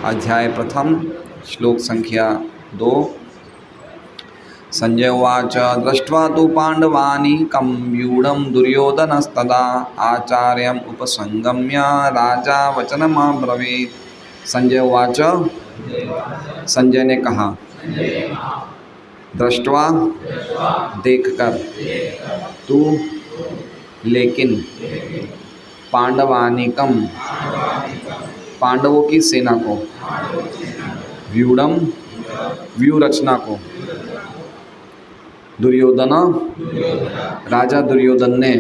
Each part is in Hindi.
अध्याय प्रथम श्लोक संख्या 2। संजय उवाच दृष्ट्वा तु पाण्डवानीकं व्यूढं दुर्योधनस्तदा आचार्यम् उपसंगम्य राजा वचनमब्रवीत्। संजय उवाच, संजय ने कहा, दृष्ट्वा देखकर, तू लेकिन, पांडवानीकम पांडवों की सेना को, व्यूढ़म व्यू रचना को, दुर्योधन राजा दुर्योधन ने,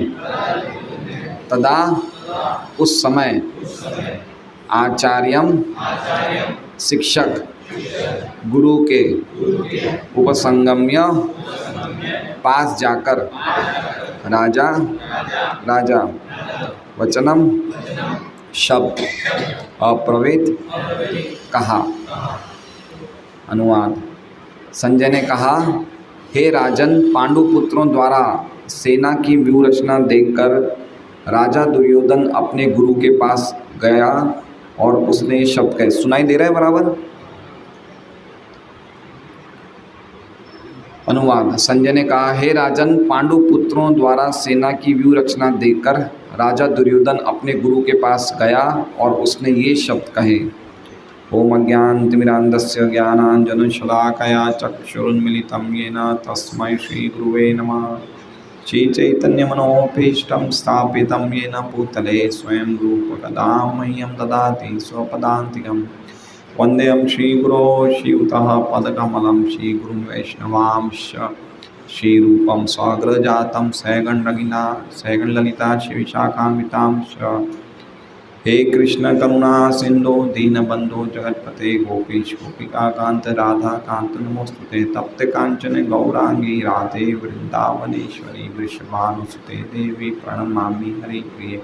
तदा उस समय, आचार्यम शिक्षक गुरु के, उपसंगम्य पास जाकर, राजा वचनम शब्द अब्रवीत कहा। अनुवाद। संजय ने कहा, हे राजन, पांडुपुत्रों द्वारा सेना की व्यूह रचना देखकर राजा दुर्योधन अपने गुरु के पास गया और उसने ये शब्द कहे। सुनाई दे रहा है बराबर? अनुवाद। संजय ने कहा, हे राजन, पांडुपुत्रों द्वारा सेना की व्यूह रचना देखकर राजा दुर्योधन अपने गुरु के पास गया और उसने ये शब्द कहे। ओम अज्ञानतिमिरान्धस्य ज्ञानाञ्जनशलाकया चक्षुरुन्मीलितं येन तस्मै श्रीगुरुवे नमः। श्रीचैतन्यमनोभीष्टं स्थापितं येन भूतले स्वयं रूपकदा मह्यं ददाति स्वपदान्तिकं। वन्देऽहं श्रीगुरो श्रीयुतः पदकमलं श्रीगुरुं वैष्णवांश्च श्रीरूपं साग्रजातं सैगणललिता श्रीविशाखान्वितांश्च। हे कृष्ण करुणा सिंधु दीनबंधु जगत्पते गोपीश गोपिकाकांत राधाकांत नमोस्तुते। तप्त कांचन गौरांगी राधे वृंदावनेश्वरी वृषभानुसुते देवी प्रणमामि हरिप्रिये।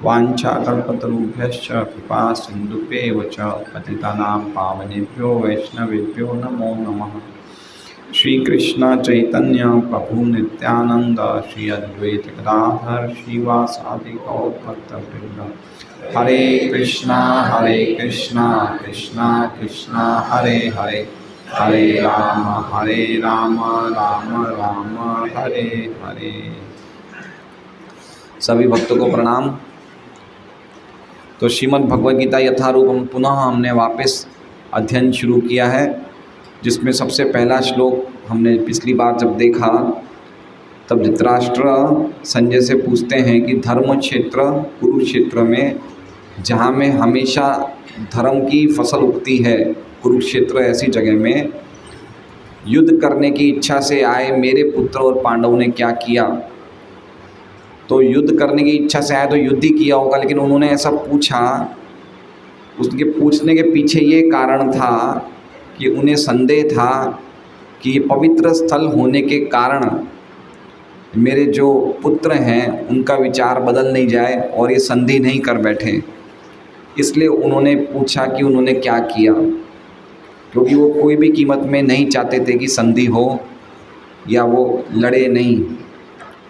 वाञ्छाकल्पतरुभ्यश्च कृपा सिन्धुभ्येव च पतितानां पावनेभ्यो वैष्णवेभ्यो नमो नमः। श्री कृष्ण चैतन्य प्रभु नित्यानंद श्री अद्वैत गदाधर श्रीवासादि गौर भक्तवृंद। हरे कृष्णा कृष्णा कृष्णा हरे हरे, हरे राम राम राम हरे हरे। सभी भक्तों को प्रणाम। तो श्रीमद् भगवद गीता यथारूपम पुनः हमने वापस अध्ययन शुरू किया है, जिसमें सबसे पहला श्लोक हमने पिछली बार जब देखा तब धृतराष्ट्र संजय से पूछते हैं कि धर्म क्षेत्र कुरुक्षेत्र में, जहाँ में हमेशा धर्म की फसल उगती है, कुरुक्षेत्र ऐसी जगह में युद्ध करने की इच्छा से आए मेरे पुत्र और पांडवों ने क्या किया। तो युद्ध करने की इच्छा से आए तो युद्ध ही किया होगा, लेकिन उन्होंने ऐसा पूछा, उसके पूछने के पीछे ये कारण था कि उन्हें संदेह था कि पवित्र स्थल होने के कारण मेरे जो पुत्र हैं उनका विचार बदल नहीं जाए और ये संधि नहीं कर बैठे। इसलिए उन्होंने पूछा कि उन्होंने क्या किया, क्योंकि वो कोई भी कीमत में नहीं चाहते थे कि संधि हो या वो लड़े नहीं,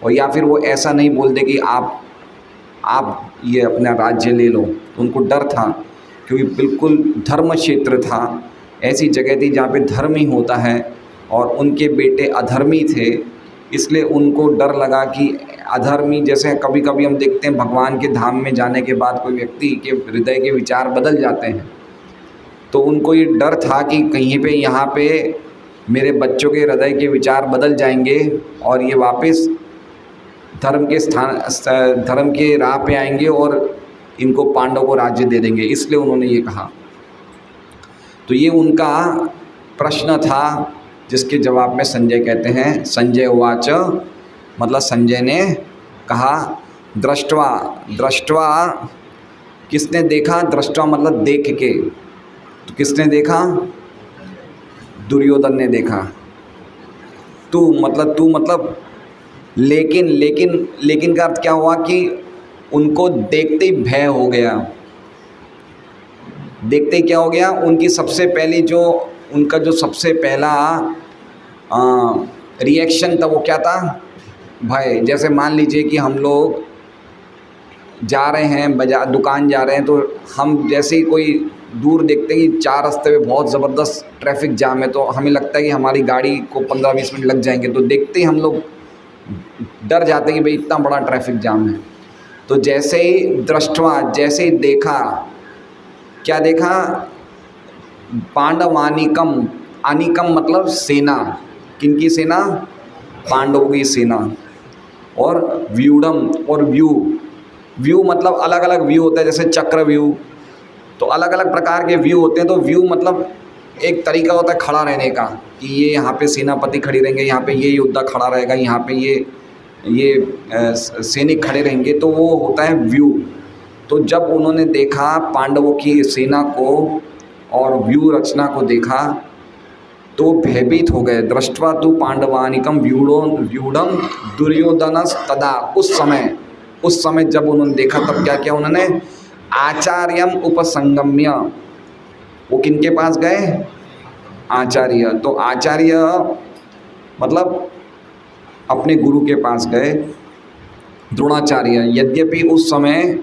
और या फिर वो ऐसा नहीं बोल दे कि आप ये अपना राज्य ले लो। तो उनको डर था, क्योंकि बिल्कुल धर्म क्षेत्र था, ऐसी जगह थी जहाँ पे धर्म ही होता है और उनके बेटे अधर्मी थे। इसलिए उनको डर लगा कि अधर्मी, जैसे कभी कभी हम देखते हैं भगवान के धाम में जाने के बाद कोई व्यक्ति के हृदय के विचार बदल जाते हैं, तो उनको ये डर था कि कहीं पे यहाँ पे मेरे बच्चों के हृदय के विचार बदल जाएंगे और ये वापस धर्म के राह पे आएंगे और इनको पांडव को राज्य दे देंगे। इसलिए उन्होंने ये कहा। तो ये उनका प्रश्न था, जिसके जवाब में संजय कहते हैं, संजय उवाच, मतलब संजय ने कहा, दृष्ट्वा किसने देखा? दृष्ट्वा मतलब देख के। तो किसने देखा? दुर्योधन ने देखा। तू मतलब लेकिन का अर्थ क्या हुआ कि उनको देखते ही भय हो गया। देखते ही क्या हो गया? उनकी सबसे पहली उनका जो सबसे पहला रिएक्शन था वो क्या था? भय। जैसे मान लीजिए कि हम लोग जा रहे हैं बाजार, दुकान जा रहे हैं, तो हम जैसे ही कोई दूर देखते हैं कि 4 रास्ते में बहुत ज़बरदस्त ट्रैफिक जाम है, तो हमें लगता है कि हमारी गाड़ी को 15-20 मिनट लग जाएंगे, तो देखते ही हम लोग डर जाते हैं कि भाई इतना बड़ा ट्रैफिक जाम है। तो जैसे ही दृष्टवा, जैसे ही देखा, क्या देखा? पांडवानीकम, आनिकम मतलब सेना, किनकी सेना? पांडवों की सेना। और व्यूढ़म, और व्यू मतलब अलग अलग व्यू होता है, जैसे चक्र व्यू, तो अलग अलग प्रकार के व्यू होते हैं। तो व्यू मतलब एक तरीका होता है खड़ा रहने का, कि ये यहाँ पे सेनापति खड़ी रहेंगे, यहाँ पे ये योद्धा खड़ा रहेगा, यहाँ पे ये सैनिक खड़े रहेंगे, तो वो होता है व्यू। तो जब उन्होंने देखा पांडवों की सेना को और व्यू रचना को देखा, तो भयभीत हो गए। दृष्ट्वा तु पांडवानिकम व्यूढ़म दुर्योधनस तदा, उस समय जब उन्होंने देखा, तब क्या किया उन्होंने? आचार्यम उपसंगम्य, वो किनके पास गए? आचार्य। तो आचार्य मतलब अपने गुरु के पास गए, द्रोणाचार्य। यद्यपि उस समय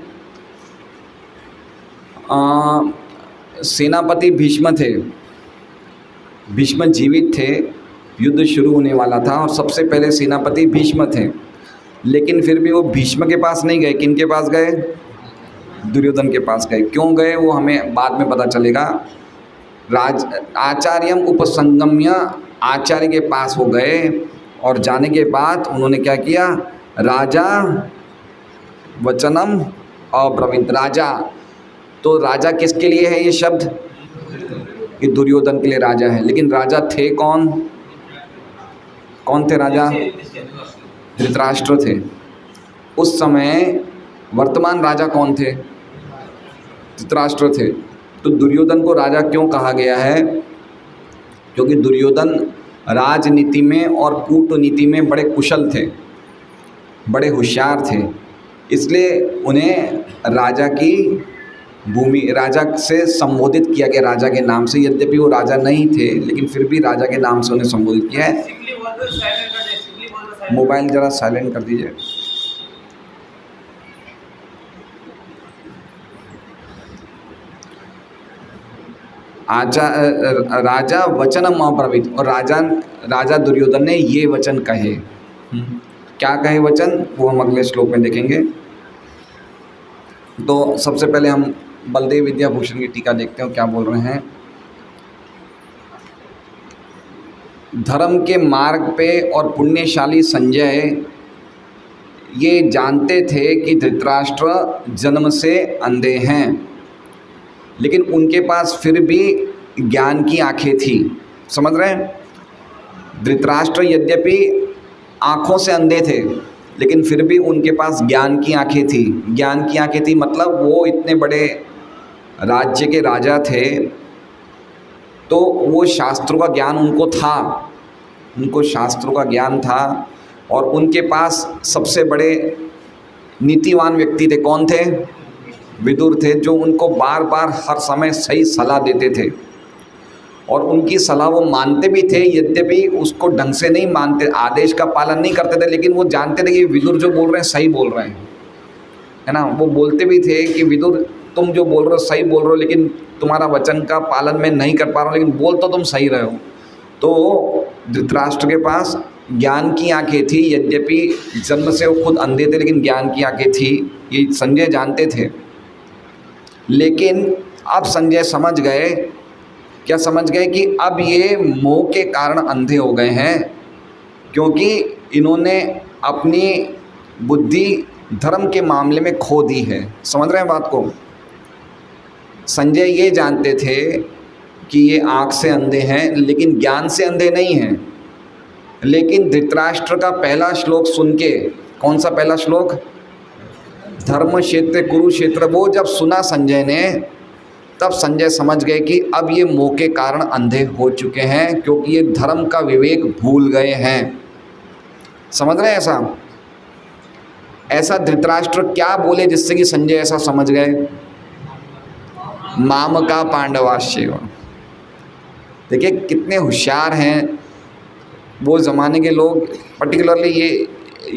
सेनापति भीष्म थे, भीष्म जीवित थे, युद्ध शुरू होने वाला था और सबसे पहले सेनापति भीष्म थे, लेकिन फिर भी वो भीष्म के पास नहीं गए। किन के पास गए? दुर्योधन के पास गए। क्यों गए वो हमें बाद में पता चलेगा। आचार्यम उपसंगम्य, आचार्य के पास वो गए और जाने के बाद उन्होंने क्या किया? राजा वचनम अब्रवीत, राजा। तो राजा किसके लिए है ये शब्द? कि दुर्योधन के लिए राजा है। लेकिन राजा थे कौन? कौन थे राजा? धृतराष्ट्र थे। उस समय वर्तमान राजा कौन थे? धृतराष्ट्र थे। तो दुर्योधन को राजा क्यों कहा गया है? क्योंकि दुर्योधन राजनीति में और कूटनीति में बड़े कुशल थे, बड़े होशियार थे, इसलिए उन्हें राजा की भूमि, राजा से संबोधित किया गया, राजा के नाम से। यद्यपि वो राजा नहीं थे, लेकिन फिर भी राजा के नाम से उन्हें संबोधित किया है। मोबाइल ज़रा साइलेंट कर दीजिए। राजा वचनम अब्रवीत, और राजा दुर्योधन ने ये वचन कहे। क्या कहे वचन? वो हम अगले श्लोक में देखेंगे। तो सबसे पहले हम बलदेव विद्याभूषण की टीका देखते हैं, क्या बोल रहे हैं। धर्म के मार्ग पे और पुण्यशाली संजय ये जानते थे कि धृतराष्ट्र जन्म से अंधे हैं, लेकिन उनके पास फिर भी ज्ञान की आंखें थी। समझ रहे हैं? धृतराष्ट्र यद्यपि आँखों से अंधे थे, लेकिन फिर भी उनके पास ज्ञान की आंखें थी। ज्ञान की आंखें थी मतलब वो इतने बड़े राज्य के राजा थे, तो वो शास्त्रों का ज्ञान उनको था, उनको शास्त्रों का ज्ञान था। और उनके पास सबसे बड़े नीतिवान व्यक्ति थे। कौन थे? विदुर थे, जो उनको बार बार हर समय सही सलाह देते थे, और उनकी सलाह वो मानते भी थे। यद्यपि उसको ढंग से नहीं मानते, आदेश का पालन नहीं करते थे, लेकिन वो जानते थे कि विदुर जो बोल रहे हैं सही बोल रहे हैं, है ना। वो बोलते भी थे कि विदुर तुम जो बोल रहे हो सही बोल रहे हो, लेकिन तुम्हारा वचन का पालन मैं नहीं कर पा रहा हूँ, लेकिन बोल तो तुम सही रहे हो। तो धृतराष्ट्र के पास ज्ञान की आंखें थी। यद्यपि जन्म से वो खुद अंधे थे, लेकिन ज्ञान की आंखें थी, ये संजय जानते थे। लेकिन अब संजय समझ गए, क्या समझ गए? कि अब ये मोह के कारण अंधे हो गए हैं, क्योंकि इन्होंने अपनी बुद्धि धर्म के मामले में खो दी है। समझ रहे हैं बात को? संजय ये जानते थे कि ये आँख से अंधे हैं, लेकिन ज्ञान से अंधे नहीं हैं। लेकिन धृतराष्ट्र का पहला श्लोक सुन के, कौन सा पहला श्लोक? धर्म क्षेत्र कुरुक्षेत्र, वो जब सुना संजय ने, तब संजय समझ गए कि अब ये मोह के कारण अंधे हो चुके हैं, क्योंकि ये धर्म का विवेक भूल गए हैं। समझ रहे हैं? ऐसा धृतराष्ट्र क्या बोले जिससे कि संजय ऐसा समझ गए? माम का पांडवाश्चैव। देखिए कितने होशियार हैं वो ज़माने के लोग, पर्टिकुलरली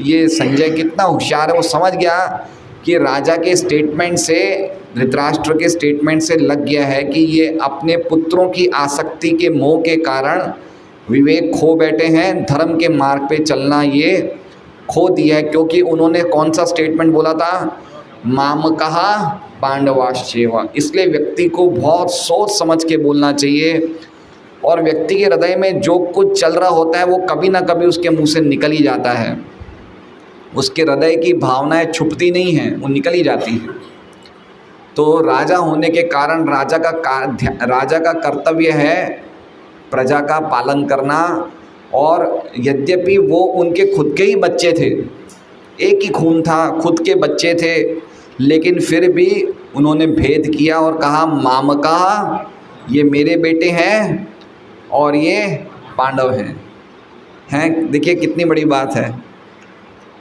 ये संजय कितना होशियार है। वो समझ गया कि राजा के स्टेटमेंट से, धृतराष्ट्र के स्टेटमेंट से लग गया है कि ये अपने पुत्रों की आसक्ति के मोह के कारण विवेक खो बैठे हैं, धर्म के मार्ग पे चलना ये खो दिया है। क्योंकि उन्होंने कौन सा स्टेटमेंट बोला था, मामकः पांडवाश्चैव। इसलिए व्यक्ति को बहुत सोच समझ के बोलना चाहिए, और व्यक्ति के हृदय में जो कुछ चल रहा होता है वो कभी ना कभी उसके मुंह से निकल ही जाता है। उसके हृदय की भावनाएं छुपती नहीं हैं, वो निकल ही जाती हैं। तो राजा होने के कारण राजा का कर्तव्य है प्रजा का पालन करना। और यद्यपि वो उनके खुद के ही बच्चे थे, एक ही खून था, खुद के बच्चे थे, लेकिन फिर भी उन्होंने भेद किया और कहा मामका, ये मेरे बेटे हैं और ये पांडव हैं। देखिए कितनी बड़ी बात है,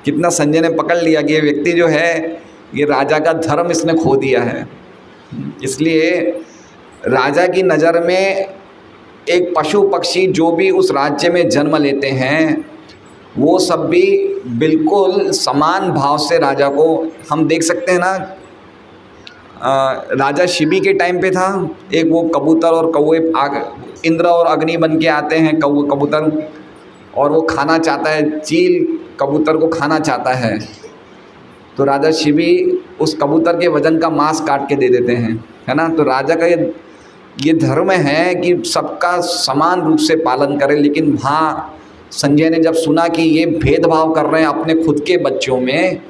कितना संजय ने पकड़ लिया कि ये व्यक्ति जो है ये राजा का धर्म इसने खो दिया है। इसलिए राजा की नज़र में एक पशु पक्षी जो भी उस राज्य में जन्म लेते हैं वो सब भी बिल्कुल समान भाव से राजा को, हम देख सकते हैं ना, राजा शिबी के टाइम पे था एक वो कबूतर और कौवे, इंद्र और अग्नि बन के आते हैं कबूतर, और वो खाना चाहता है, चील कबूतर को खाना चाहता है, तो राजा शिबी उस कबूतर के वजन का मांस काट के दे देते हैं, है ना। तो राजा का ये धर्म है कि सबका समान रूप से पालन करें। लेकिन वहाँ संजय ने जब सुना कि ये भेदभाव कर रहे हैं अपने खुद के बच्चों में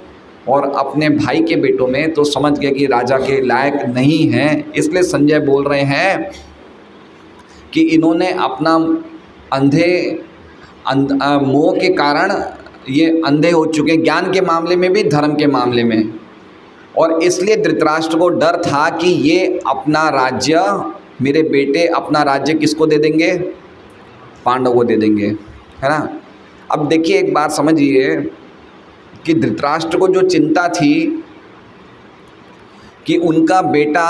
और अपने भाई के बेटों में, तो समझ गए कि राजा के लायक नहीं हैं। इसलिए संजय बोल रहे हैं कि इन्होंने अपना मोह के कारण ये अंधे हो चुके हैं, ज्ञान के मामले में भी, धर्म के मामले में। और इसलिए धृतराष्ट्र को डर था कि ये अपना राज्य, मेरे बेटे अपना राज्य किसको दे देंगे, पांडव को दे देंगे, है ना। अब देखिए एक बात समझिए कि धृतराष्ट्र को जो चिंता थी कि उनका बेटा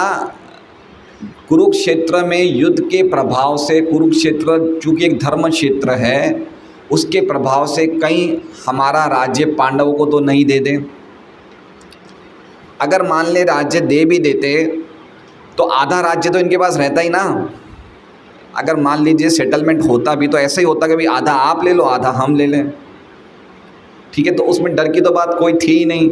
कुरुक्षेत्र में युद्ध के प्रभाव से, कुरुक्षेत्र चूँकि एक धर्म क्षेत्र है, उसके प्रभाव से कहीं हमारा राज्य पांडवों को तो नहीं दे दें। अगर मान ले राज्य दे भी देते तो आधा राज्य तो इनके पास रहता ही ना। अगर मान लीजिए सेटलमेंट होता भी तो ऐसे ही होता कि भाई आधा आप ले लो, आधा हम ले लें, ठीक है। तो उसमें डर की तो बात कोई थी ही नहीं।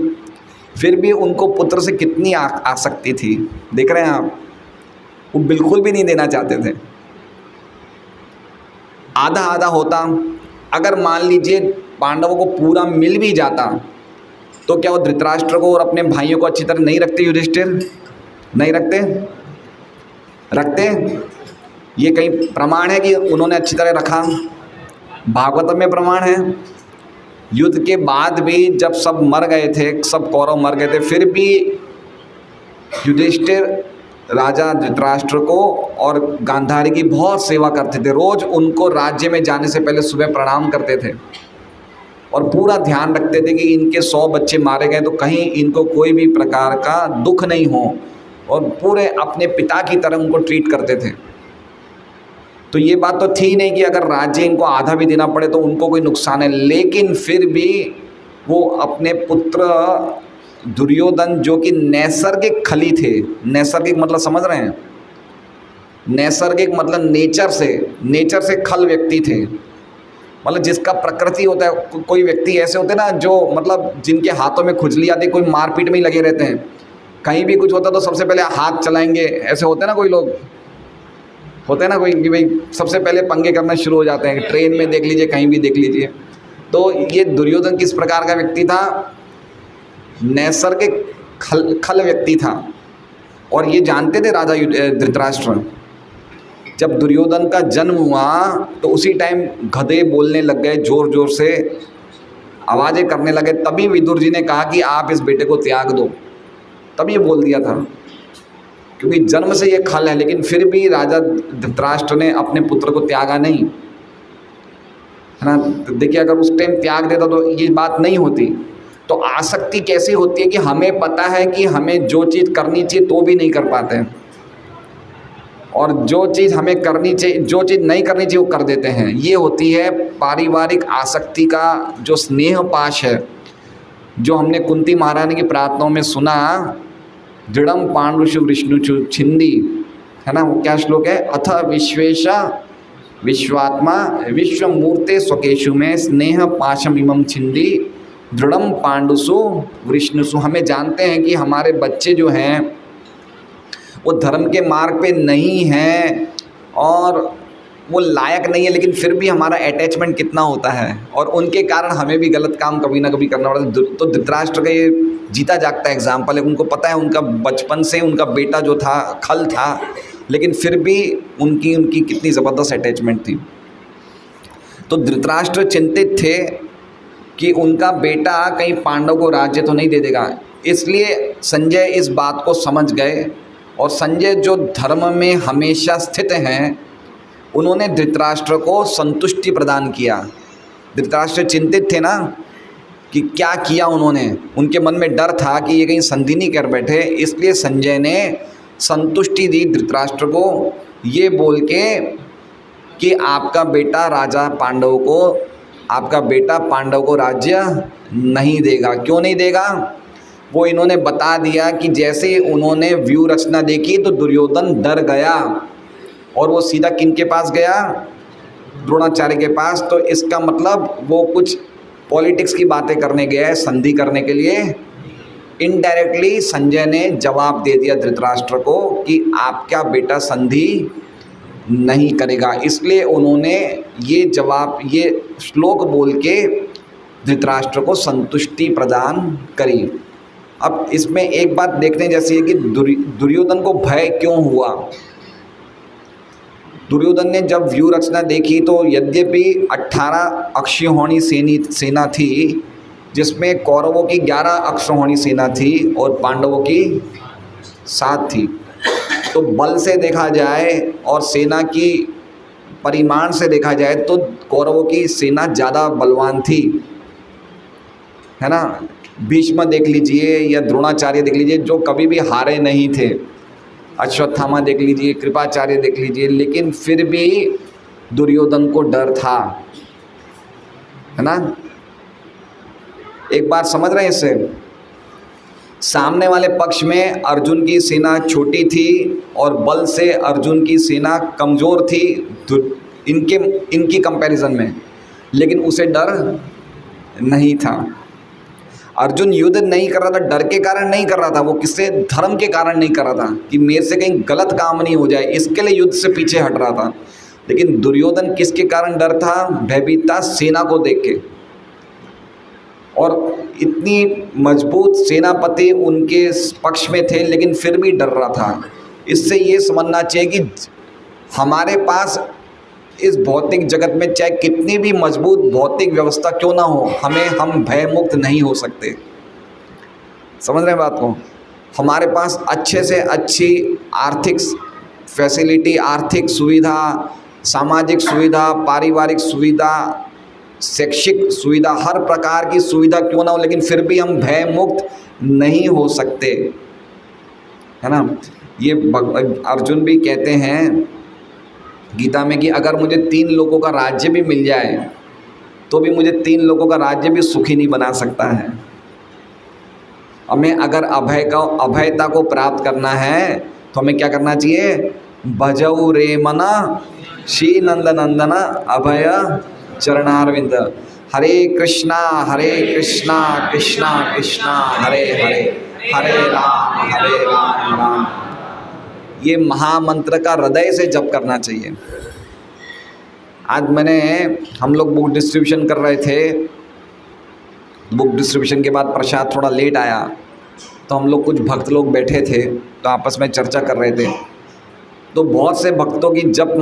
फिर भी उनको पुत्र से कितनी आसक्ति थी, देख रहे हैं आप, वो बिल्कुल भी नहीं देना चाहते थे। आधा आधा होता, अगर मान लीजिए पांडवों को पूरा मिल भी जाता तो क्या वो धृतराष्ट्र को और अपने भाइयों को अच्छी तरह नहीं रखते? युधिष्ठिर नहीं रखते। ये कहीं प्रमाण है कि उन्होंने अच्छी तरह रखा? भागवत में प्रमाण है। युद्ध के बाद भी जब सब मर गए थे, सब कौरव मर गए थे, फिर भी युधिष्ठिर राजा धृतराष्ट्र को और गांधारी की बहुत सेवा करते थे। रोज़ उनको राज्य में जाने से पहले सुबह प्रणाम करते थे और पूरा ध्यान रखते थे कि इनके 100 बच्चे मारे गए तो कहीं इनको कोई भी प्रकार का दुख नहीं हो, और पूरे अपने पिता की तरह उनको ट्रीट करते थे। तो ये बात तो थी नहीं कि अगर राज्य इनको आधा भी देना पड़े तो उनको कोई नुकसान है। लेकिन फिर भी वो अपने पुत्र दुर्योधन, जो कि नैसर्गिक खली थे, नैसर्गिक मतलब समझ रहे हैं, नैसर्गिक मतलब नेचर से खल व्यक्ति थे। मतलब जिसका प्रकृति होता है, कोई व्यक्ति ऐसे होते हैं ना जो मतलब जिनके हाथों में खुजली आती है, कोई मारपीट में ही लगे रहते हैं, कहीं भी कुछ होता तो सबसे पहले हाथ चलाएंगे, ऐसे होते हैं ना कोई लोग, होते हैं ना कोई कि भाई सबसे पहले पंगे करना शुरू हो जाते हैं। ट्रेन में देख लीजिए, कहीं भी देख लीजिए। तो ये दुर्योधन किस प्रकार का व्यक्ति था? नैसर्गिक खल व्यक्ति था। और ये जानते थे राजा धृतराष्ट्र। जब दुर्योधन का जन्म हुआ तो उसी टाइम गधे बोलने लग गए, ज़ोर ज़ोर से आवाज़ें करने लगे। तभी विदुर जी ने कहा कि आप इस बेटे को त्याग दो। तब ये बोल दिया था, क्योंकि जन्म से ये खल है। लेकिन फिर भी राजा धृतराष्ट्र ने अपने पुत्र को त्यागा नहीं, है ना। देखिए अगर उस टाइम त्याग देता तो ये बात नहीं होती। तो आसक्ति कैसी होती है कि हमें पता है कि हमें जो चीज़ करनी चाहिए तो भी नहीं कर पाते हैं, और जो चीज़ हमें करनी चाहिए, जो चीज़ नहीं करनी चाहिए वो कर देते हैं। ये होती है पारिवारिक आसक्ति का जो स्नेह पाश है, जो हमने कुंती महारानी की प्रार्थनाओं में सुना, दृढ़म पांडुषु विष्णुचु छिंदी, है ना, वो क्या श्लोक है? अथ विश्वेश विश्वात्मा विश्वमूर्ते स्वकेशु में स्नेह पाशम इमम छिंदी दृढ़म पांडुसु विष्णुसु। हमें जानते हैं कि हमारे बच्चे जो हैं वो धर्म के मार्ग पे नहीं हैं और वो लायक नहीं है, लेकिन फिर भी हमारा अटैचमेंट कितना होता है और उनके कारण हमें भी गलत काम कभी ना कभी करना पड़ता है। तो धृतराष्ट्र का ये जीता जागता एग्जाम्पल है। उनको पता है उनका बचपन से उनका बेटा जो था खल था, लेकिन फिर भी उनकी कितनी ज़बरदस्त अटैचमेंट थी। तो धृतराष्ट्र चिंतित थे कि उनका बेटा कहीं पांडव को राज्य तो नहीं दे देगा, इसलिए संजय इस बात को समझ गए और संजय जो धर्म में हमेशा स्थित हैं, उन्होंने धृतराष्ट्र को संतुष्टि प्रदान किया। धृतराष्ट्र चिंतित थे ना कि क्या किया उन्होंने, उनके मन में डर था कि ये कहीं संधि नहीं कर बैठे, इसलिए संजय ने संतुष्टि दी धृतराष्ट्र को ये बोल के कि आपका बेटा पांडव को राज्य नहीं देगा। क्यों नहीं देगा? वो इन्होंने बता दिया कि जैसे ही उन्होंने व्यू रचना देखी तो दुर्योधन डर गया और वो सीधा किन के पास गया? द्रोणाचार्य के पास। तो इसका मतलब वो कुछ पॉलिटिक्स की बातें करने गया है, संधि करने के लिए। इनडायरेक्टली संजय ने जवाब दे दिया धृतराष्ट्र को कि आपका बेटा संधि नहीं करेगा। इसलिए उन्होंने ये श्लोक बोल के धृतराष्ट्र को संतुष्टि प्रदान करी। अब इसमें एक बात देखने जैसी है कि दुर्योधन को भय क्यों हुआ। दुर्योधन ने जब व्यू रचना देखी तो यद्यपि 18 अक्षौहिणी सेना थी, जिसमें कौरवों की 11 अक्षौहिणी सेना थी और पांडवों की 7 थी। तो बल से देखा जाए और सेना की परिमाण से देखा जाए तो कौरवों की सेना ज़्यादा बलवान थी, है ना। भीष्म देख लीजिए या द्रोणाचार्य देख लीजिए, जो कभी भी हारे नहीं थे। अश्वत्थामा देख लीजिए, कृपाचार्य देख लीजिए, लेकिन फिर भी दुर्योधन को डर था, है ना। एक बात समझ रहे हैं इससे? सामने वाले पक्ष में अर्जुन की सेना छोटी थी और बल से अर्जुन की सेना कमज़ोर थी इनकी कंपैरिजन में, लेकिन उसे डर नहीं था। अर्जुन युद्ध नहीं कर रहा था डर के कारण नहीं कर रहा था, वो किससे? धर्म के कारण नहीं कर रहा था कि मेरे से कहीं गलत काम नहीं हो जाए, इसके लिए युद्ध से पीछे हट रहा था। लेकिन दुर्योधन किसके कारण डर था? भयभीत था सेना को देख के। और इतनी मजबूत सेनापति उनके पक्ष में थे, लेकिन फिर भी डर रहा था। इससे ये समझना चाहिए कि हमारे पास इस भौतिक जगत में चाहे कितनी भी मजबूत भौतिक व्यवस्था क्यों ना हो, हम भय मुक्त नहीं हो सकते। समझ रहे हैं बात को? हमारे पास अच्छे से अच्छी आर्थिक फैसिलिटी, आर्थिक सुविधा, सामाजिक सुविधा, पारिवारिक सुविधा, शैक्षिक सुविधा, हर प्रकार की सुविधा क्यों ना हो, लेकिन फिर भी हम भय मुक्त नहीं हो सकते, है ना। ये अर्जुन भी कहते हैं गीता में कि अगर मुझे 3 लोगों का राज्य भी मिल जाए तो भी मुझे 3 लोगों का राज्य भी सुखी नहीं बना सकता है। हमें अगर अभयता को प्राप्त करना है तो हमें क्या करना चाहिए? भजऊ रे मना श्री नंदन अभय चरणारविंद। हरे कृष्णा कृष्णा कृष्णा हरे हरे, हरे राम राम। ये महामंत्र का हृदय से जप करना चाहिए। आज हम लोग बुक डिस्ट्रीब्यूशन कर रहे थे, बुक डिस्ट्रीब्यूशन के बाद प्रसाद थोड़ा लेट आया, तो हम लोग कुछ भक्त लोग बैठे थे तो आपस में चर्चा कर रहे थे। तो बहुत से भक्तों की जप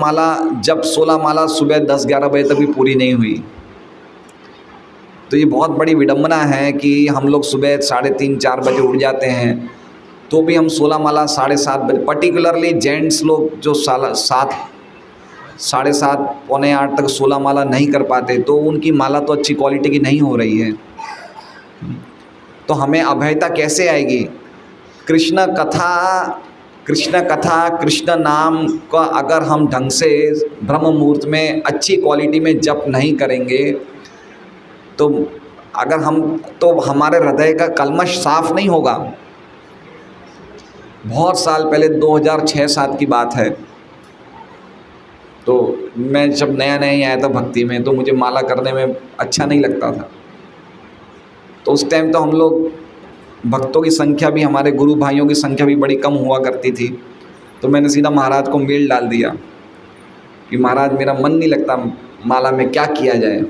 16 माला सुबह 10-11 बजे तक भी पूरी नहीं हुई। तो ये बहुत बड़ी विडंबना है कि हम लोग सुबह 3:30-4 बजे उठ जाते हैं तो भी हम 16 माला 7:30 बजे, पर्टिकुलरली जेंट्स लोग जो 7, 7:30, पौने 8 तक 16 माला नहीं कर पाते, तो उनकी माला तो अच्छी क्वालिटी की नहीं हो रही है। तो हमें अभयता कैसे आएगी? कृष्ण कथा कृष्ण नाम का अगर हम ढंग से ब्रह्म मुहूर्त में अच्छी क्वालिटी में जप नहीं करेंगे तो अगर हम तो हमारे हृदय का कल्मश साफ नहीं होगा। बहुत साल पहले 2006-7 की बात है, तो मैं जब नया नया आया था भक्ति में, तो मुझे माला करने में अच्छा नहीं लगता था। तो उस टाइम तो हम लोग भक्तों की संख्या भी, हमारे गुरु भाइयों की संख्या भी बड़ी कम हुआ करती थी। तो मैंने सीधा महाराज को मेल डाल दिया कि महाराज मेरा मन नहीं लगता माला में, क्या किया जाए।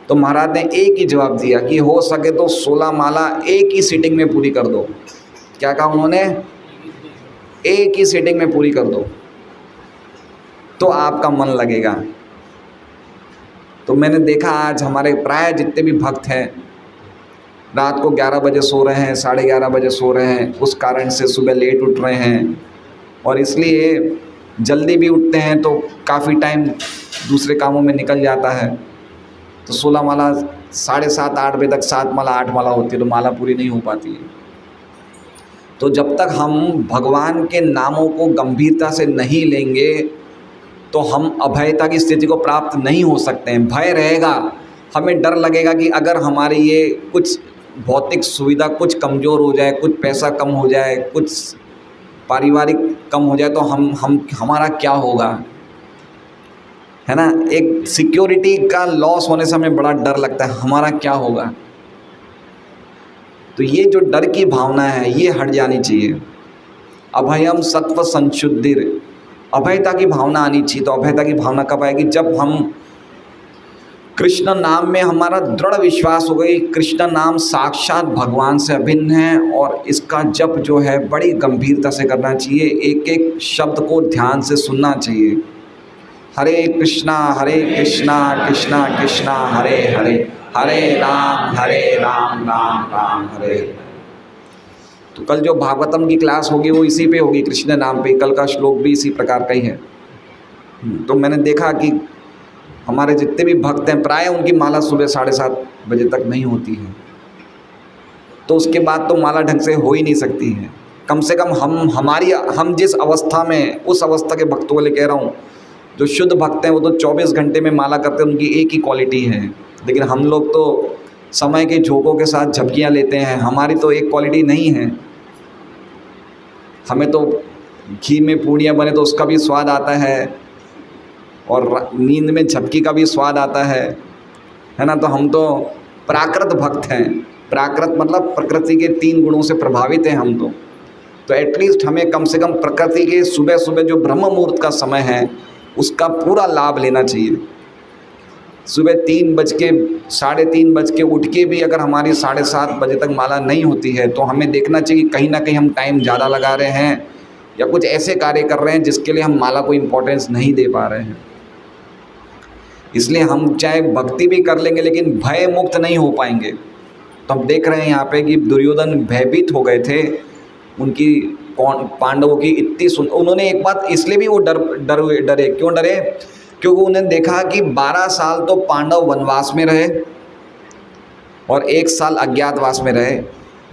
तो महाराज ने एक ही जवाब दिया कि हो सके तो 16 माला एक ही सीटिंग में पूरी कर दो। क्या कहा उन्होंने? एक ही सीटिंग में पूरी कर दो तो आपका मन लगेगा। तो मैंने देखा आज हमारे प्राय जितने भी भक्त हैं रात को 11 बजे सो रहे हैं, 11:30 बजे सो रहे हैं, उस कारण से सुबह लेट उठ रहे हैं, और इसलिए जल्दी भी उठते हैं तो काफ़ी टाइम दूसरे कामों में निकल जाता है। तो 16 माला 7:30-8 बजे तक 7 माला 8 माला होती है, तो माला पूरी नहीं हो पाती है। तो जब तक हम भगवान के नामों को गंभीरता से नहीं लेंगे तो हम अभयता की स्थिति को प्राप्त नहीं हो सकते हैं। भय रहेगा, हमें डर लगेगा कि अगर हमारी ये कुछ भौतिक सुविधा कुछ कमज़ोर हो जाए, कुछ पैसा कम हो जाए, कुछ पारिवारिक कम हो जाए, तो हमारा क्या होगा, है ना। एक सिक्योरिटी का लॉस होने से हमें बड़ा डर लगता है, हमारा क्या होगा। तो ये जो डर की भावना है ये हट जानी चाहिए। अभयम सत्व संशुद्धिर, अभयता की भावना आनी चाहिए। तो अभयता की भावना कब आएगी? जब हम कृष्ण नाम में हमारा दृढ़ विश्वास हो गई, कृष्ण नाम साक्षात भगवान से अभिन्न है, और इसका जप जो है बड़ी गंभीरता से करना चाहिए, एक एक शब्द को ध्यान से सुनना चाहिए। हरे कृष्णा कृष्णा कृष्णा हरे हरे, हरे राम राम राम हरे। तो कल जो भागवतम की क्लास होगी वो इसी पे होगी, कृष्ण नाम पे। कल का श्लोक भी इसी प्रकार का ही है। तो मैंने देखा कि हमारे जितने भी भक्त हैं प्राय उनकी माला सुबह 7:30 बजे तक नहीं होती है। तो उसके बाद तो माला ढंग से हो ही नहीं सकती है। कम से कम हम जिस अवस्था में, उस अवस्था के भक्तों को ले कह रहा हूँ, जो शुद्ध भक्त हैं वो तो 24 घंटे में माला करते हैं, उनकी एक ही क्वालिटी है। लेकिन हम लोग तो समय के झोंकों के साथ झपकियाँ लेते हैं, हमारी तो एक क्वालिटी नहीं है। हमें तो घी में पूड़ियाँ बने तो उसका भी स्वाद आता है, और नींद में झपकी का भी स्वाद आता है ना। तो हम तो प्राकृत भक्त हैं। प्राकृत मतलब प्रकृति के 3 गुणों से प्रभावित हैं हम तो एटलीस्ट हमें कम से कम प्रकृति के सुबह सुबह जो ब्रह्म मुहूर्त का समय है उसका पूरा लाभ लेना चाहिए। सुबह 3 बज के 3:30 बज के उठ के भी अगर हमारी 7:30 बजे तक माला नहीं होती है तो हमें देखना चाहिए कि कहीं ना कहीं हम टाइम ज़्यादा लगा रहे हैं या कुछ ऐसे कार्य कर रहे हैं जिसके लिए हम माला को इम्पोर्टेंस नहीं दे पा रहे हैं। इसलिए हम चाहे भक्ति भी कर लेंगे लेकिन भय मुक्त नहीं हो पाएंगे। तो हम देख रहे हैं यहाँ पे कि दुर्योधन भयभीत हो गए थे, उनकी पांडवों की इतनी उन्होंने एक बात इसलिए भी वो डरे। क्यों डरे? क्योंकि उन्होंने देखा कि 12 साल तो पांडव वनवास में रहे और 1 साल अज्ञातवास में रहे,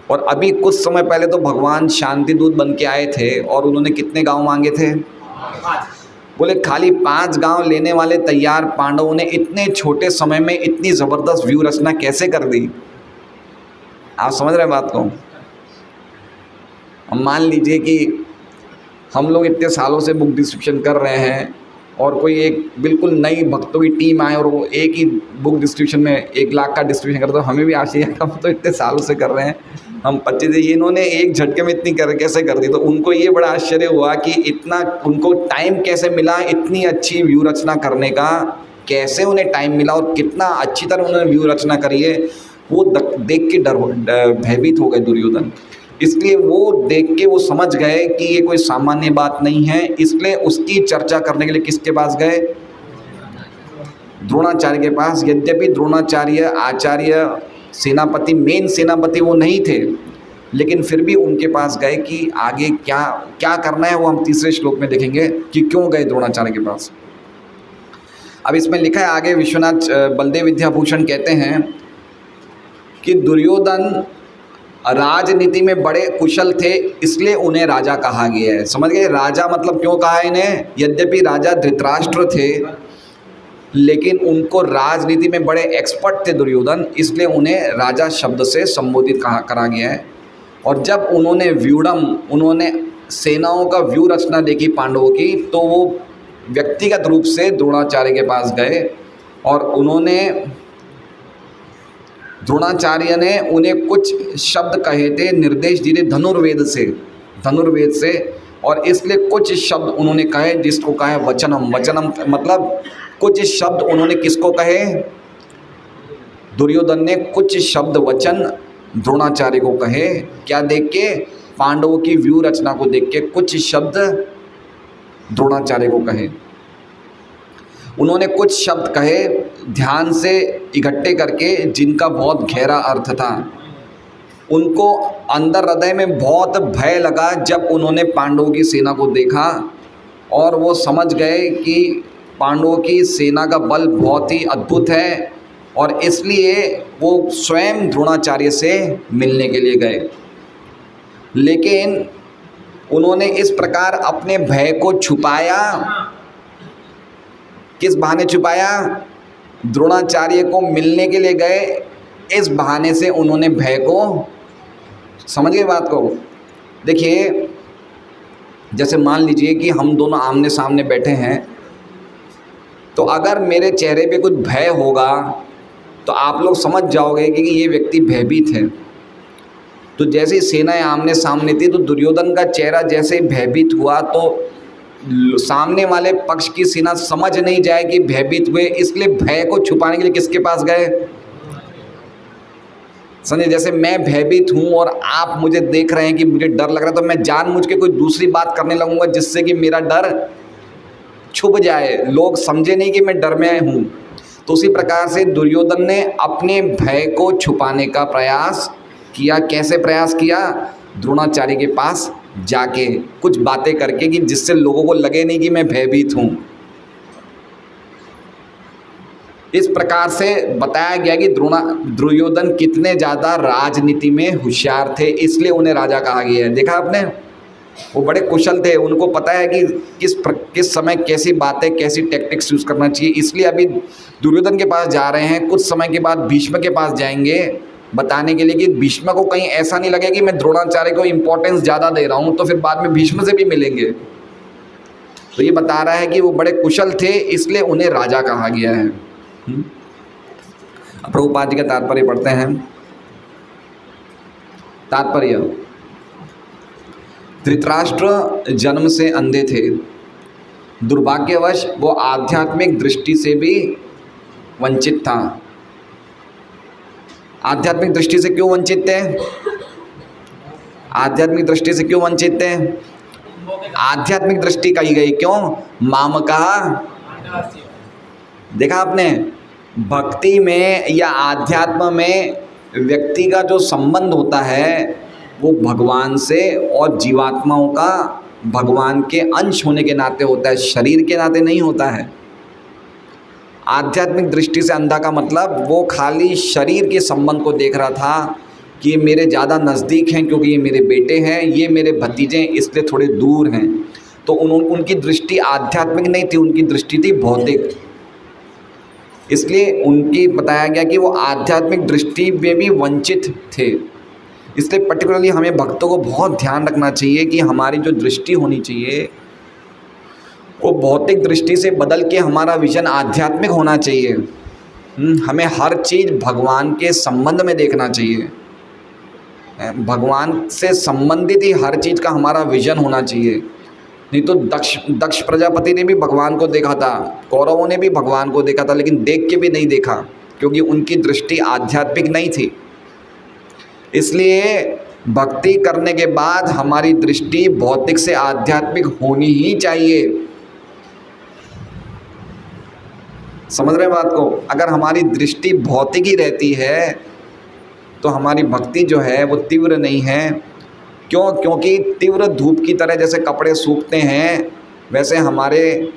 और अभी कुछ समय पहले तो भगवान शांति दूत बन के आए थे और उन्होंने कितने गांव मांगे थे? बोले खाली 5 गांव लेने वाले तैयार पांडवों ने इतने छोटे समय में इतनी ज़बरदस्त व्यू रचना कैसे कर दी? आप समझ रहे हैं बात को? हम मान लीजिए कि हम लोग इतने सालों से बुक डिस्ट्रीब्यूशन कर रहे हैं और कोई एक बिल्कुल नई भक्तों की टीम आए और वो एक ही बुक डिस्ट्रीब्यूशन में 1 लाख का डिस्ट्रीब्यूशन करते, तो हमें भी आश्चर्य, हम तो इतने सालों से कर रहे हैं, हम 25 ये इन्होंने एक झटके में इतनी कैसे कर दी। तो उनको ये बड़ा आश्चर्य हुआ कि इतना उनको टाइम कैसे मिला इतनी अच्छी व्यू रचना करने का, कैसे उन्हें टाइम मिला और कितना अच्छी तरह उन्होंने व्यू रचना करी है। वो देख के भयभीत हो गए दुर्योधन। इसलिए वो देख के वो समझ गए कि ये कोई सामान्य बात नहीं है, इसलिए उसकी चर्चा करने के लिए किसके पास गए? द्रोणाचार्य के पास। यद्यपि द्रोणाचार्य आचार्य सेनापति, मेन सेनापति वो नहीं थे, लेकिन फिर भी उनके पास गए कि आगे क्या क्या करना है। वो हम तीसरे श्लोक में देखेंगे कि क्यों गए द्रोणाचार्य के पास। अब इसमें लिखा है आगे, विश्वनाथ बलदेव विद्याभूषण कहते हैं कि दुर्योधन राजनीति में बड़े कुशल थे, इसलिए उन्हें राजा कहा गया है। समझ गए? राजा मतलब क्यों कहा है इन्हें? यद्यपि राजा धृतराष्ट्र थे, लेकिन उनको राजनीति में बड़े एक्सपर्ट थे दुर्योधन, इसलिए उन्हें राजा शब्द से संबोधित करा गया है। और जब उन्होंने सेनाओं का व्यू रचना देखी पांडवों की, तो वो व्यक्तिगत रूप से द्रोणाचार्य के पास गए और द्रोणाचार्य ने उन्हें कुछ शब्द कहे थे, निर्देश दिए थे धनुर्वेद से, और इसलिए कुछ शब्द उन्होंने कहे जिसको कहा है वचनम। वचनम मतलब कुछ शब्द उन्होंने किसको कहे? दुर्योधन ने कुछ शब्द वचन द्रोणाचार्य को कहे। क्या देख के? पांडवों की व्यू रचना को देख के कुछ शब्द द्रोणाचार्य को कहे। उन्होंने कुछ शब्द कहे ध्यान से इकट्ठे करके, जिनका बहुत गहरा अर्थ था। उनको अंदर हृदय में बहुत भय लगा जब उन्होंने पांडवों की सेना को देखा, और वो समझ गए कि पांडवों की सेना का बल बहुत ही अद्भुत है, और इसलिए वो स्वयं द्रोणाचार्य से मिलने के लिए गए। लेकिन उन्होंने इस प्रकार अपने भय को छुपाया। किस बहाने छुपाया? द्रोणाचार्य को मिलने के लिए गए, इस बहाने से उन्होंने भय को, समझ गए बात को? देखिए, जैसे मान लीजिए कि हम दोनों आमने सामने बैठे हैं, तो अगर मेरे चेहरे पे कुछ भय होगा तो आप लोग समझ जाओगे कि ये व्यक्ति भयभीत है। तो जैसे सेनाएं आमने सामने थी, तो दुर्योधन का चेहरा जैसे भयभीत हुआ, तो सामने वाले पक्ष की सेना समझ नहीं जाए कि भयभीत हुए, इसलिए भय को छुपाने के लिए किसके पास गए? समझे? जैसे मैं भयभीत हूँ और आप मुझे देख रहे हैं कि मुझे डर लग रहा है, तो मैं जानबूझ के कोई दूसरी बात करने लगूंगा जिससे कि मेरा डर छुप जाए, लोग समझे नहीं कि मैं डर में हूँ। तो उसी प्रकार से दुर्योधन ने अपने भय को छुपाने का प्रयास किया। कैसे प्रयास किया? द्रोणाचार्य के पास जाके कुछ बातें करके, कि जिससे लोगों को लगे नहीं कि मैं भयभीत हूँ। इस प्रकार से बताया गया कि दुर्योधन कितने ज़्यादा राजनीति में होशियार थे, इसलिए उन्हें राजा कहा गया है। देखा आपने? वो बड़े कुशल थे, उनको पता है कि किस समय कैसी बातें, कैसी टैक्टिक्स यूज़ करना चाहिए। इसलिए अभी दुर्योधन के पास जा रहे हैं, कुछ समय के बाद भीष्म के पास जाएंगे बताने के लिए, कि भीष्म को कहीं ऐसा नहीं लगे कि मैं द्रोणाचार्य को इम्पोर्टेंस ज़्यादा दे रहा हूँ, तो फिर बाद में भीष्म से भी मिलेंगे। तो ये बता रहा है कि वो बड़े कुशल थे, इसलिए उन्हें राजा कहा गया है। प्रभुपाद जी का तात्पर्य पढ़ते हैं। तात्पर्य: धृतराष्ट्र जन्म से अंधे थे। दुर्भाग्यवश वो आध्यात्मिक दृष्टि से भी वंचित था। आध्यात्मिक दृष्टि से क्यों वंचित थे? आध्यात्मिक दृष्टि से क्यों वंचित थे? आध्यात्मिक दृष्टि कही गई क्यों? मामका। देखा आपने? भक्ति में या आध्यात्म में व्यक्ति का जो संबंध होता है वो भगवान से और जीवात्माओं का भगवान के अंश होने के नाते होता है, शरीर के नाते नहीं होता है। आध्यात्मिक दृष्टि से अंधा का मतलब वो खाली शरीर के संबंध को देख रहा था कि ये मेरे ज़्यादा नज़दीक हैं क्योंकि ये मेरे बेटे हैं, ये मेरे भतीजे हैं, इसलिए थोड़े दूर हैं। तो उनकी दृष्टि आध्यात्मिक नहीं थी, उनकी दृष्टि थी भौतिक। इसलिए उनकी बताया गया कि वो आध्यात्मिक दृष्टि में भी वंचित थे। इसलिए पर्टिकुलरली हमें भक्तों को बहुत ध्यान रखना चाहिए कि हमारी जो दृष्टि होनी चाहिए वो भौतिक दृष्टि से बदल के हमारा विजन आध्यात्मिक होना चाहिए। हमें हर चीज़ भगवान के संबंध में देखना चाहिए, भगवान से संबंधित ही हर चीज़ का हमारा विजन होना चाहिए। नहीं तो दक्ष प्रजापति ने भी भगवान को देखा था, कौरवों ने भी भगवान को देखा था, लेकिन देख के भी नहीं देखा क्योंकि उनकी दृष्टि आध्यात्मिक नहीं थी। इसलिए भक्ति करने के बाद हमारी दृष्टि भौतिक से आध्यात्मिक होनी ही चाहिए। समझ रहे हैं बात को? अगर हमारी दृष्टि भौतिक ही रहती है तो हमारी भक्ति जो है वो तीव्र नहीं है। क्यों? क्योंकि तीव्र धूप की तरह जैसे कपड़े सूखते हैं, वैसे हमारे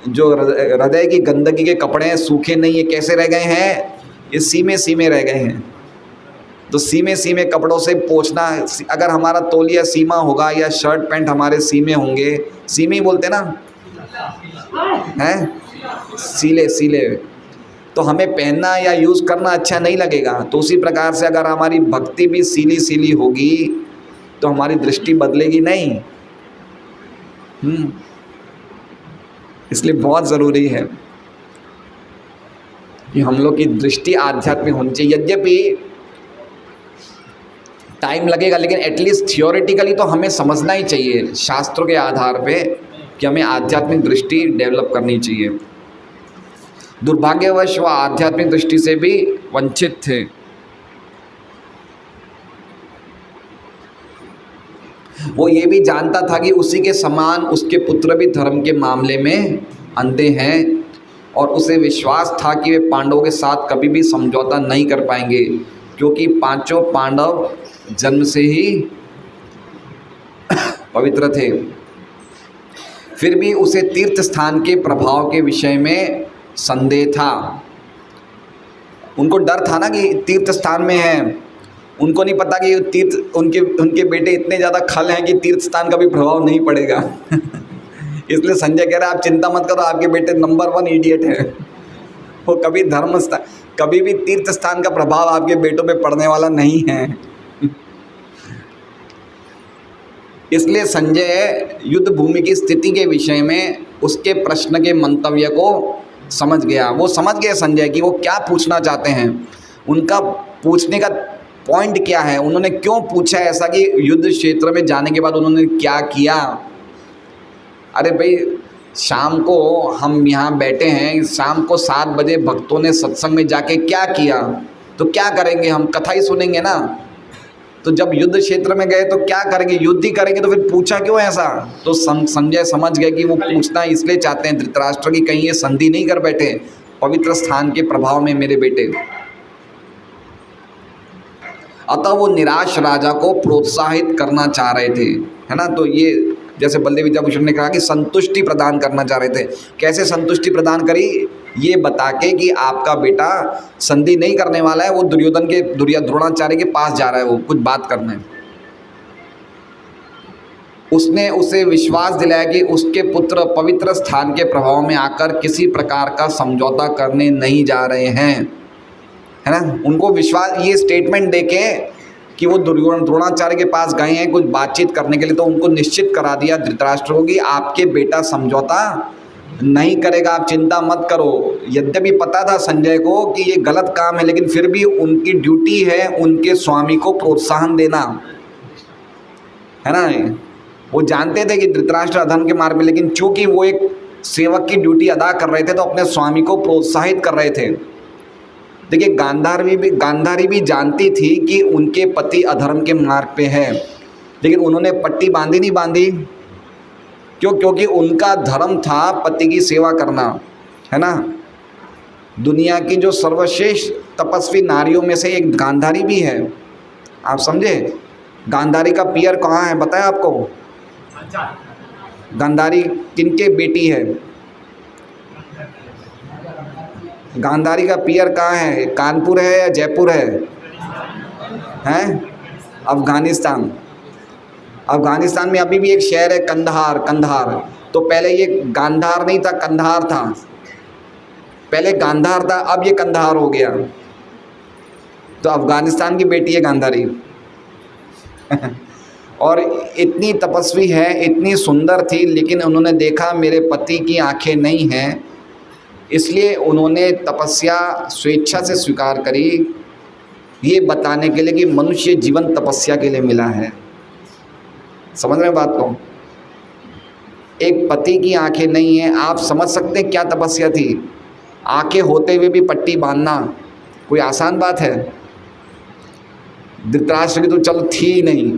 जो हृदय की गंदगी के कपड़े सूखे नहीं है। कैसे रह गए हैं? ये सीमे सीमे रह गए हैं। तो सीमे सीमे कपड़ों से पोंछना, अगर हमारा तौलिया सीमा होगा या शर्ट पैंट हमारे सीमे होंगे, सीमे ही बोलते ना, हैं सीले सीले, तो हमें पहनना या यूज़ करना अच्छा नहीं लगेगा। तो उसी प्रकार से अगर हमारी भक्ति भी सीली सीली होगी तो हमारी दृष्टि बदलेगी नहीं। इसलिए बहुत ज़रूरी है कि हम लोग की दृष्टि आध्यात्मिक होनी चाहिए। यद्यपि टाइम लगेगा, लेकिन एटलीस्ट थियोरेटिकली तो हमें समझना ही चाहिए शास्त्रों के आधार पे कि हमें आध्यात्मिक दृष्टि डेवलप करनी चाहिए। दुर्भाग्यवश वह आध्यात्मिक दृष्टि से भी वंचित थे। वो ये भी जानता था कि उसी के समान उसके पुत्र भी धर्म के मामले में अंधे हैं, और उसे विश्वास था कि वे पांडवों के साथ कभी भी समझौता नहीं कर पाएंगे, क्योंकि पांचों पांडव जन्म से ही पवित्र थे। फिर भी उसे तीर्थ स्थान के प्रभाव के विषय में संदेह था। उनको डर था ना कि तीर्थ स्थान में है, उनको नहीं पता कि तीर्थ उनके बेटे इतने ज़्यादा खल हैं कि तीर्थ स्थान का भी प्रभाव नहीं पड़ेगा। इसलिए संजय कह रहा है आप चिंता मत करो, आपके बेटे नंबर 1 इडियट है, वो कभी कभी भी तीर्थ स्थान का प्रभाव आपके बेटों पे पड़ने वाला नहीं है। इसलिए संजय युद्ध भूमि की स्थिति के विषय में उसके प्रश्न के मंतव्य को समझ गया। वो समझ गए संजय कि वो क्या पूछना चाहते हैं, उनका पूछने का पॉइंट क्या है, उन्होंने क्यों पूछा ऐसा, कि युद्ध क्षेत्र में जाने के बाद उन्होंने क्या किया। अरे भाई, शाम को हम यहाँ बैठे हैं, शाम को 7 बजे भक्तों ने सत्संग में जाके क्या किया, तो क्या करेंगे, हम कथा ही सुनेंगे ना। तो जब युद्ध क्षेत्र में गए तो क्या करेंगे, युद्ध ही करेंगे, तो फिर पूछा क्यों ऐसा। तो संजय समझ गए कि वो पूछना इसलिए चाहते हैं धृतराष्ट्र की कहीं ये संधि नहीं कर बैठे पवित्र स्थान के प्रभाव में मेरे बेटे। अतः वो निराश राजा को प्रोत्साहित करना चाह रहे थे, है ना। तो ये जैसे बलदेव विद्याभूषण ने कहा कि संतुष्टि प्रदान करना चाह रहे थे। कैसे संतुष्टि प्रदान करी, ये बता के कि आपका बेटा संधि नहीं करने वाला है, वो द्रोणाचार्य के पास जा रहा है, वो कुछ बात करने। उसने उसे विश्वास दिलाया कि उसके पुत्र पवित्र स्थान के प्रभाव में आकर किसी प्रकार का समझौता करने नहीं जा रहे हैं, है ना। उनको विश्वास, ये स्टेटमेंट देके कि वो द्रोणाचार्य के पास गए हैं कुछ बातचीत करने के लिए, तो उनको निश्चित करा दिया धृतराष्ट्र को कि आपके बेटा समझौता नहीं करेगा, आप चिंता मत करो। यद्यपि पता था संजय को कि ये गलत काम है, लेकिन फिर भी उनकी ड्यूटी है उनके स्वामी को प्रोत्साहन देना, है ना। वो जानते थे कि धृतराष्ट्र अधर्म के मार्ग में, लेकिन चूंकि वो एक सेवक की ड्यूटी अदा कर रहे थे तो अपने स्वामी को प्रोत्साहित कर रहे थे। देखिए, गांधारी भी जानती थी कि उनके पति अधर्म के मार्ग पे है, लेकिन उन्होंने पट्टी बांधी नहीं बांधी। क्यों? क्योंकि उनका धर्म था पति की सेवा करना, है ना। दुनिया की जो सर्वश्रेष्ठ तपस्वी नारियों में से एक गांधारी भी है, आप समझे। गांधारी का पियर कहाँ है बताया आपको? गांधारी किनके बेटी है? गांधारी का पियर कहाँ है? कानपुर है या जयपुर है? हैं? अफ़गानिस्तान। अफ़गानिस्तान में अभी भी एक शहर है कंधार। तो पहले ये गांधार नहीं था, कंधार था। पहले गांधार था, अब ये कंधार हो गया। तो अफ़गानिस्तान की बेटी है गांधारी। और इतनी तपस्वी है, इतनी सुंदर थी, लेकिन उन्होंने देखा मेरे पति की आंखें नहीं हैं, इसलिए उन्होंने तपस्या स्वेच्छा से स्वीकार करी, ये बताने के लिए कि मनुष्य जीवन तपस्या के लिए मिला है। समझ रहे हैं बात को? एक पति की आंखें नहीं हैं, आप समझ सकते हैं क्या तपस्या थी। आंखें होते हुए भी पट्टी बांधना कोई आसान बात है? धृतराष्ट्र की तो चलो थी ही नहीं,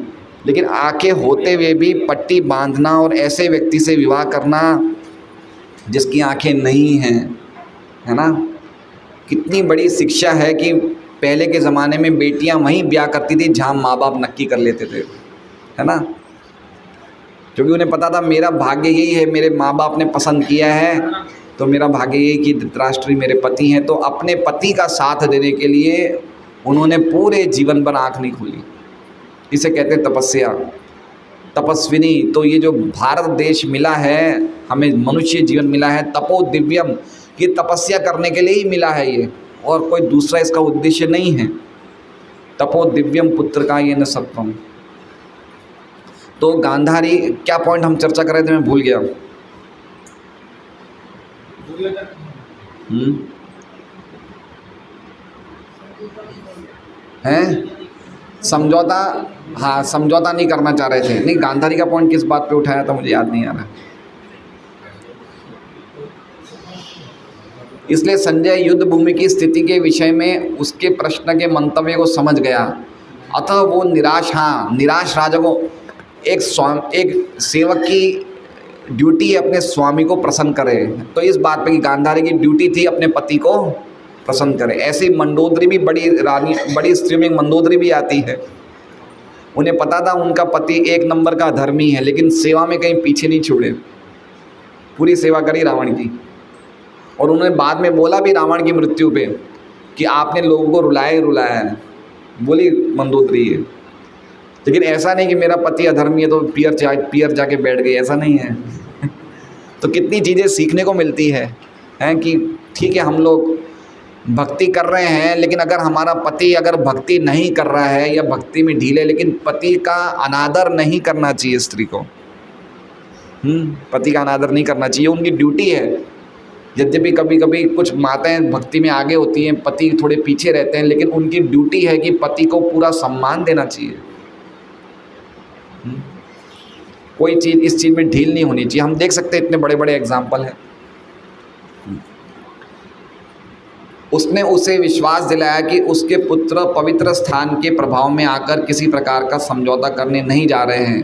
लेकिन आंखें होते हुए भी पट्टी बांधना और ऐसे व्यक्ति से विवाह करना जिसकी आंखें नहीं हैं, है ना। कितनी बड़ी शिक्षा है कि पहले के ज़माने में बेटियां वहीं ब्याह करती थी जहाँ माँ बाप नक्की कर लेते थे, है ना। क्योंकि उन्हें पता था मेरा भाग्य यही है, मेरे माँ बाप ने पसंद किया है, तो मेरा भाग्य यही कि धृतराष्ट्र मेरे पति हैं। तो अपने पति का साथ देने के लिए उन्होंने पूरे जीवन भर आँख नहीं खोली। इसे कहते हैं तपस्या। तपस्विनी। तो ये जो भारत देश मिला है, हमें मनुष्य जीवन मिला है, तपो दिव्यम, कि तपस्या करने के लिए ही मिला है ये, और कोई दूसरा इसका उद्देश्य नहीं है। तपो दिव्यम पुत्र का ये न सत्वम। तो गांधारी, क्या पॉइंट हम चर्चा कर रहे थे, मैं भूल गया। हैं समझौता, हाँ समझौता नहीं करना चाह रहे थे। नहीं, गांधारी का पॉइंट किस बात पे उठाया था मुझे याद नहीं आ रहा। इसलिए संजय युद्ध भूमि की स्थिति के विषय में उसके प्रश्न के मंतव्य को समझ गया, अतः वो निराश, हाँ निराश राजा को, एक सेवक की ड्यूटी है अपने स्वामी को प्रसन्न करे। तो इस बात पे कि गांधारी की ड्यूटी थी अपने पति को प्रसन्न करे। ऐसे मंदोदरी भी, बड़ी रानी, बड़ी स्त्री में मंदोदरी भी आती है। उन्हें पता था उनका पति एक नंबर का धर्मी है, लेकिन सेवा में कहीं पीछे नहीं छोड़े, पूरी सेवा करी रावण की। और उन्होंने बाद में बोला भी रावण की मृत्यु पे कि आपने लोगों को रुलाया ही रुलाया है, बोली मंदोदरी है। लेकिन ऐसा नहीं कि मेरा पति अधर्मी है तो पियर जाके बैठ गई, ऐसा नहीं है। तो कितनी चीज़ें सीखने को मिलती हैं कि ठीक है हम लोग भक्ति कर रहे हैं, लेकिन अगर हमारा पति अगर भक्ति नहीं कर रहा है या भक्ति में ढीले, लेकिन पति का अनादर नहीं करना चाहिए स्त्री को। पति का अनादर नहीं करना चाहिए, उनकी ड्यूटी है। यद्यपि कभी कभी कुछ माताएं भक्ति में आगे होती हैं, पति थोड़े पीछे रहते हैं, लेकिन उनकी ड्यूटी है कि पति को पूरा सम्मान देना चाहिए। कोई चीज़, इस चीज़ में ढील नहीं होनी चाहिए। हम देख सकते हैं इतने बड़े बड़े एग्जाम्पल हैं। उसने उसे विश्वास दिलाया कि उसके पुत्र पवित्र स्थान के प्रभाव में आकर किसी प्रकार का समझौता करने नहीं जा रहे हैं।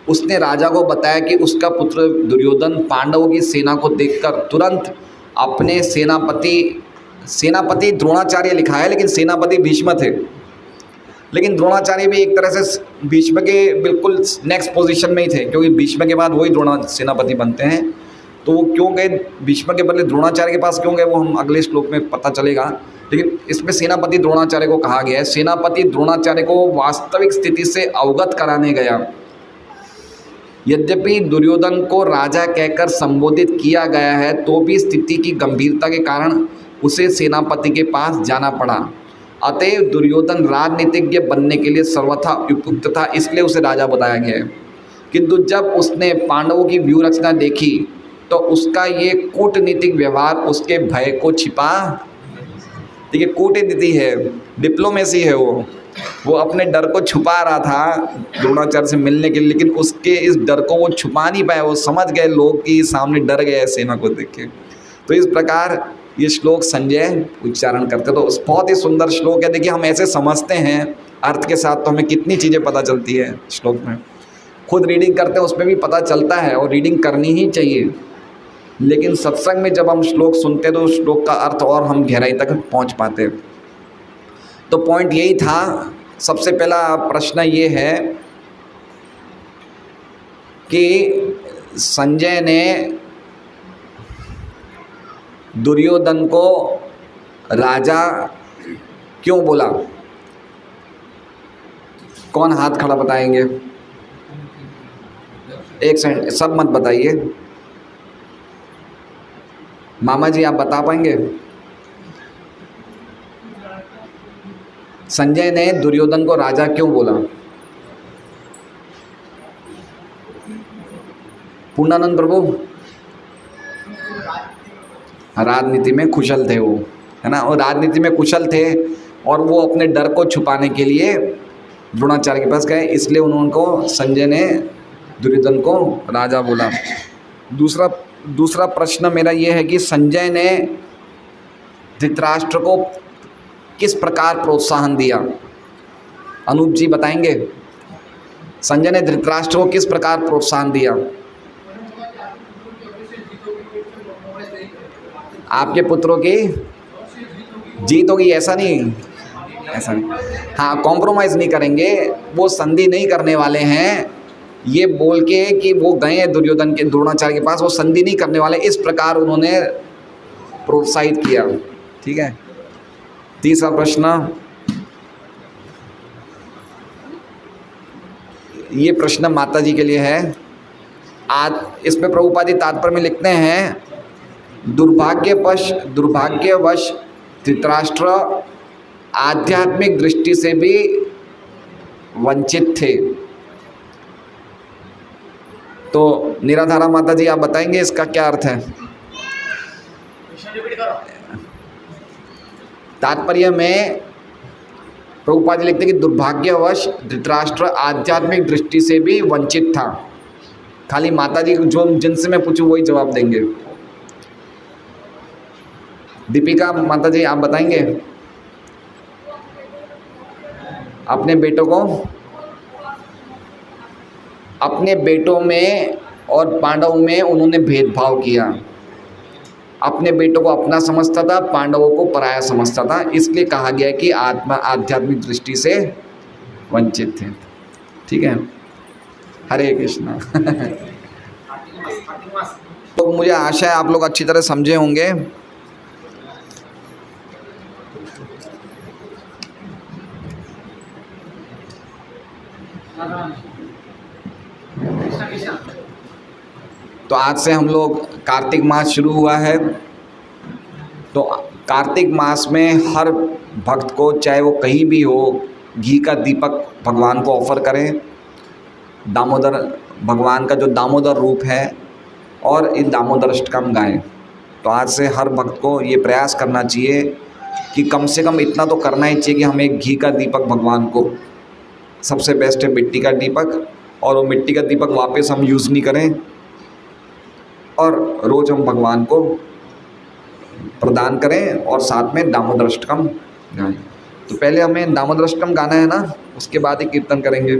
उसने राजा को बताया कि उसका पुत्र दुर्योधन पांडवों की सेना को देखकर तुरंत अपने सेनापति द्रोणाचार्य लिखा है, लेकिन सेनापति भीष्म थे। लेकिन द्रोणाचार्य भी एक तरह से भीष्म के बिल्कुल नेक्स्ट पोजीशन में ही थे, क्योंकि भीष्म के बाद वही द्रोण सेनापति बनते हैं। तो वो क्यों गए भीष्म के बदले द्रोणाचार्य के पास, क्यों गए वो हम अगले श्लोक में पता चलेगा। लेकिन इसमें सेनापति द्रोणाचार्य को कहा गया है। सेनापति द्रोणाचार्य को वास्तविक स्थिति से अवगत कराने गया। यद्यपि दुर्योधन को राजा कहकर संबोधित किया गया है, तो भी स्थिति की गंभीरता के कारण उसे सेनापति के पास जाना पड़ा। अतएव दुर्योधन राजनीतिज्ञ बनने के लिए सर्वथा उपयुक्त था, इसलिए उसे राजा बताया गया है। किंतु जब उसने पांडवों की व्यूह रचना देखी तो उसका ये कूटनीतिक व्यवहार उसके भय को छिपा, देखिए कूटनीति है, डिप्लोमेसी है, वो अपने डर को छुपा रहा था द्रोणाचार्य से मिलने के लिए, लेकिन उसके इस डर को वो छुपा नहीं पाया। वो समझ गए लोग कि सामने डर गए सेना को देख के। तो इस प्रकार ये श्लोक संजय उच्चारण करते। तो बहुत ही सुंदर श्लोक है। देखिए हम ऐसे समझते हैं अर्थ के साथ, तो हमें कितनी चीज़ें पता चलती है श्लोक में। खुद रीडिंग करते हैं उसमें भी पता चलता है, और रीडिंग करनी ही चाहिए। लेकिन सत्संग में जब हम श्लोक सुनते हैं तो श्लोक का अर्थ और हम गहराई तक पहुंच पाते हैं। तो पॉइंट यही था। सबसे पहला प्रश्न ये है कि संजय ने दुर्योधन को राजा क्यों बोला? कौन हाथ खड़ा बताएंगे? एक सेकंड, सब मत बताइए। मामा जी आप बता पाएंगे? संजय ने दुर्योधन को राजा क्यों बोला? पूर्णानंद प्रभु, राजनीति में कुशल थे वो, है ना। और राजनीति में कुशल थे और वो अपने डर को छुपाने के लिए द्रोणाचार्य के पास गए, इसलिए उनको संजय ने दुर्योधन को राजा बोला। दूसरा प्रश्न मेरा ये है कि संजय ने धृतराष्ट्र को किस प्रकार प्रोत्साहन दिया? अनूप जी बताएंगे, संजय ने धृतराष्ट्र को किस प्रकार प्रोत्साहन दिया? आपके पुत्रों की जीत होगी, ऐसा नहीं। हाँ, कॉम्प्रोमाइज़ नहीं करेंगे, वो संधि नहीं करने वाले हैं, ये बोल के कि वो गए हैं दुर्योधन के द्रोणाचार्य के पास, वो संधि नहीं करने वाले, इस प्रकार उन्होंने प्रोत्साहित किया। ठीक है। तीसरा प्रश्न, ये प्रश्न माता जी के लिए है। आज इसमें प्रभुपाद जी तात्पर्य में लिखते हैं, दुर्भाग्यवश धृतराष्ट्र आध्यात्मिक दृष्टि से भी वंचित थे। तो निराधारा माता जी आप बताएंगे इसका क्या अर्थ है? तात्पर्य में प्रभुपाद जी लिखते हैं कि दुर्भाग्यवश धृतराष्ट्र आध्यात्मिक दृष्टि से भी वंचित था। खाली माता जी जो जिनसे मैं पूछूं वही जवाब देंगे। दीपिका माता जी आप बताएंगे अपने बेटों में और पांडवों में उन्होंने भेदभाव किया। अपने बेटों को अपना समझता था, पांडवों को पराया समझता था, इसलिए कहा गया कि आध्यात्मिक दृष्टि से वंचित थे। ठीक है, हरे कृष्णा। तो मुझे आशा है आप लोग अच्छी तरह समझे होंगे। तो आज से हम लोग कार्तिक मास शुरू हुआ है। तो कार्तिक मास में हर भक्त को, चाहे वो कहीं भी हो, घी का दीपक भगवान को ऑफर करें। दामोदर भगवान का जो दामोदर रूप है और इन दामोदर अष्टकम गाएं। तो आज से हर भक्त को ये प्रयास करना चाहिए कि कम से कम इतना तो करना ही चाहिए कि हम एक घी का दीपक भगवान को, सबसे बेस्ट है मिट्टी का दीपक, और वो मिट्टी का दीपक वापस हम यूज़ नहीं करें और रोज़ हम भगवान को प्रदान करें और साथ में दामोदर अष्टकम गाएं। तो पहले हमें दामोदर अष्टकम गाना है ना, उसके बाद ही कीर्तन करेंगे।